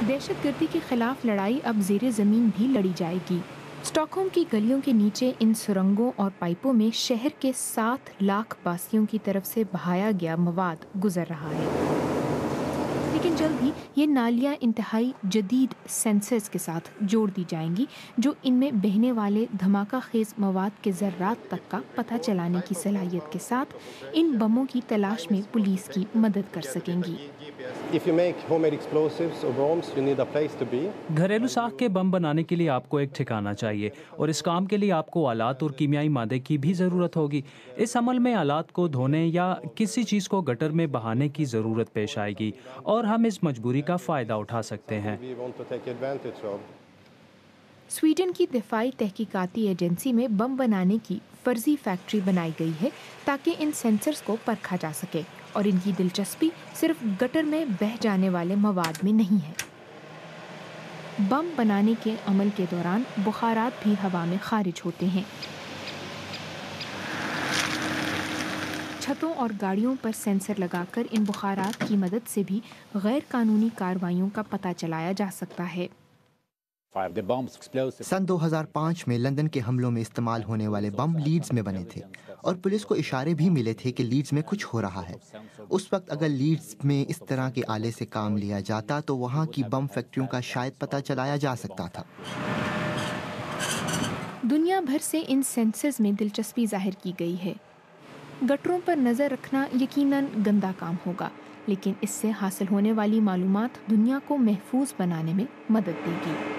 दहशत गर्दी के खिलाफ लड़ाई अब ज़ेरे ज़मीन भी लड़ी जाएगी। स्टॉकहोम की गलियों के नीचे इन सुरंगों और पाइपों में शहर के 7 लाख बासियों की तरफ से बहाया गया मवाद गुजर रहा है। लेकिन जल्द ही ये नालियाँ इंतहाई जदीद सेंसर्स के साथ जोड़ दी जाएंगी, जो इनमें बहने वाले धमाका खेज मवाद के ज़र्रात तक का पता चलाने की सलाहियत के साथ इन बमों की तलाश में पुलिस की मदद कर सकेंगी। घरेलू साख के बम बनाने के लिए आपको एक ठिकाना चाहिए और इस काम के लिए आपको आलात और कीमियाई मादे की भी ज़रूरत होगी। इस अमल में आलात को धोने या किसी चीज़ को गटर में बहाने की ज़रूरत पेश आएगी और हम इस मजबूरी का फ़ायदा उठा सकते हैं। स्वीडन की दिफाई तहकीकाती एजेंसी में बम बनाने की फर्जी फैक्ट्री बनाई गई है ताकि इन सेंसर्स को परखा जा सके, और इनकी दिलचस्पी सिर्फ गटर में बह जाने वाले मवाद में नहीं है। बम बनाने के अमल के दौरान बुखारात भी हवा में खारिज होते हैं। छतों और गाड़ियों पर सेंसर लगाकर इन बुखारात की मदद से भी गैर कानूनी कार्रवाइयों का पता चलाया जा सकता है। सन 2005 में लंदन के हमलों में इस्तेमाल होने वाले बम लीड्स में बने थे और पुलिस को इशारे भी मिले थे कि लीड्स में कुछ हो रहा है। उस वक्त अगर लीड्स में इस तरह के आले से काम लिया जाता तो वहाँ की बम फैक्ट्रियों का शायद पता चलाया जा सकता था। दुनिया भर से इन सेंसर्स में दिलचस्पी जाहिर की गई है। गटरों पर नज़र रखना यकीनन गंदा काम होगा, लेकिन इससे हासिल होने वाली मालूमात दुनिया को महफूज बनाने में मदद देगी।